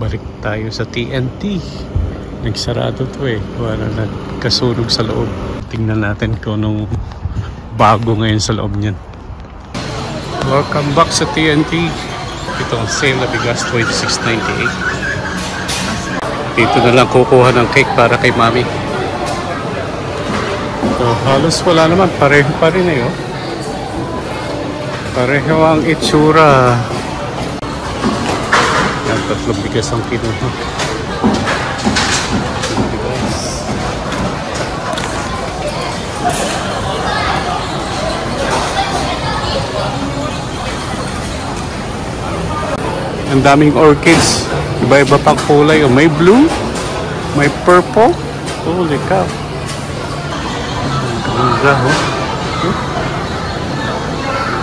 Balik tayo sa TNT. Nagsarado to eh. Wala nagkasunog sa loob. Tingnan natin kung anong bago ngayon sa loob niyan. Welcome back sa TNT. Ito ang sale na bigas, 26.98. Dito na lang kukuha ng cake para kay mami. So, halos wala naman. Pareho pa rin eh. Oh. Pareho ang itsura. Yan, tatlong bigas ang kinuha. Ang daming orchids. Iba-iba pang kulay. Oh, may blue, may purple. Holy cow. Ang ganda, oh.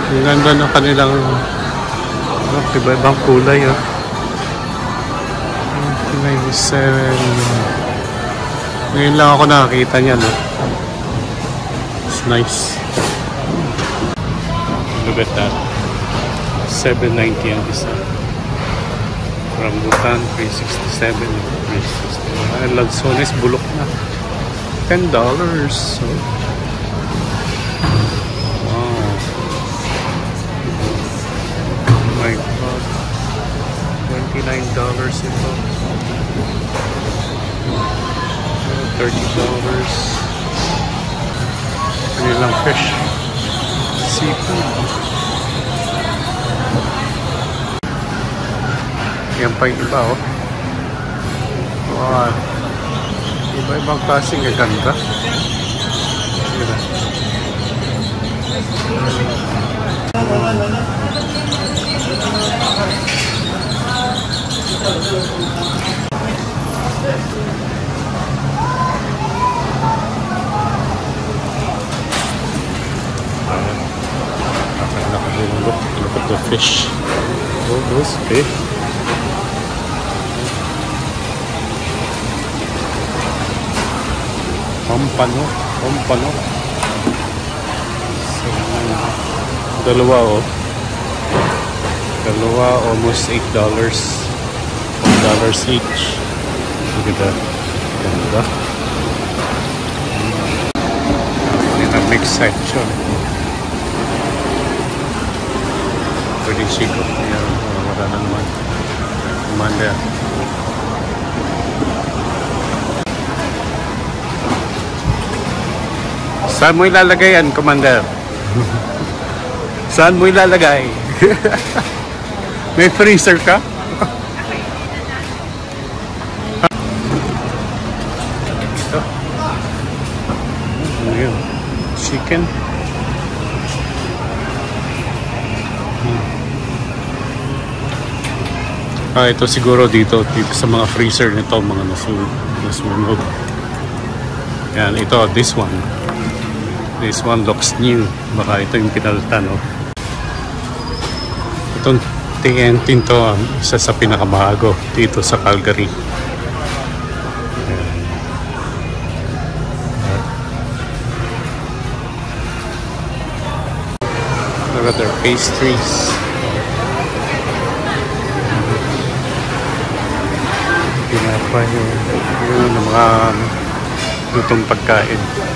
Ang ganda ng kanilang iba-ibang kulay, oh. 97. Ngayon lang ako nakakita niyan, oh. It's nice. Look at that. 790 ang isa. Rambutan, 367. 360. Lanzones, bulok na. $10. So, wow. Oh my God. $29 ito. $30. Kanilang fish. Seafood. Yan pa yung iba, oh. Wow. Iba-ibang klaseng gaganda. Look at the fish. Oh, those fish. Pampano. So, dalawa, oh. Dalawa, almost $8. $1 each. Look at that. Ganda. In a mixed section. Pwede chico. Ayan, wala na naman. Commander. Saan mo ilalagay yan, Commander? Saan mo ilalagay? May freezer ka? Ito. Ano yun? Chicken? Ito siguro dito sa mga freezer nito, mga nasunog. Yan, ito, this one. This one looks new. Baka ito yung pinalitan, no? Itong TNT to, isa sa pinakabago dito sa Calgary. Look at their pastries. Pinapa yung mga lutong pagkain.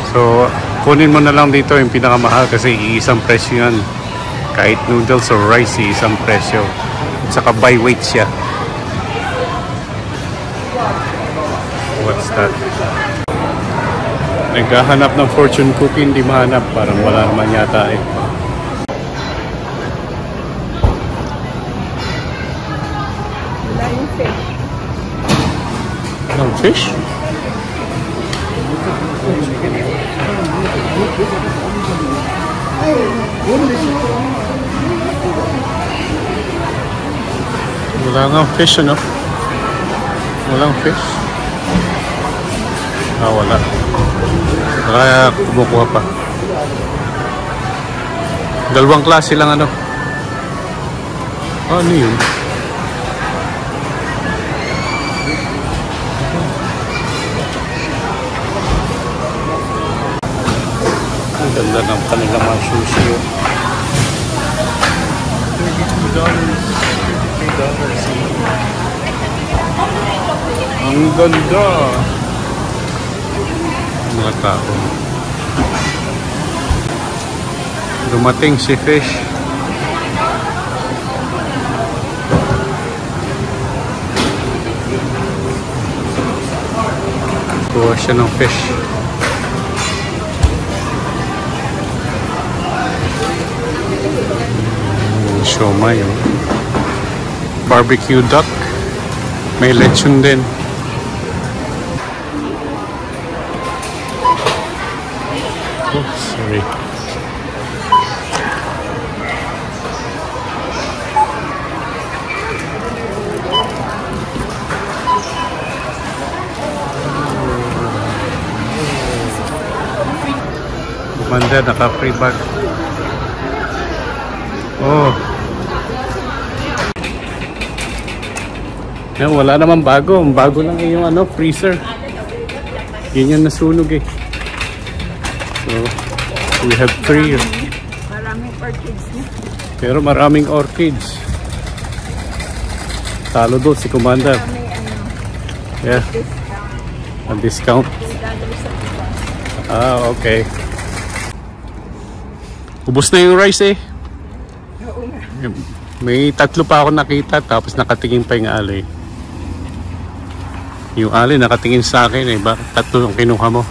So, kunin mo na lang dito yung pinakamahal kasi iisang presyo yan. Kahit noodles or rice, iisang presyo. At saka by weight siya. What's that? Naghahanap ng fortune cookie, hindi mahanap. Parang wala naman yata eh. Wala yung fish. Walang fish? Wala nga fish, ano? Walang fish? Wala. Kaya kumukuha pa. Dalawang klase lang, ano? Ano yun? Ganda ng kanilang mga sushi. Oh. $33. Ang ganda. Mga tao. Dumating si fish. Kuha siya ng fish. Siomai. Oh. Barbecue duck. May lechon din. Oh, sorry. Bumanda, naka-free bag. Oh. Yan, wala naman bago. Bago lang yung freezer. Yun yung nasunog eh. So, we have 3. Maraming orchids niya. Pero maraming orchids. Talo doon si Commander. Yeah. A discount. Ah, okay. Ubus na yung rice eh. May 3 pa ako nakita tapos nakatingin pa yung alay. Yung alay nakatingin sa akin eh. Bakit 3 ang kinuha mo?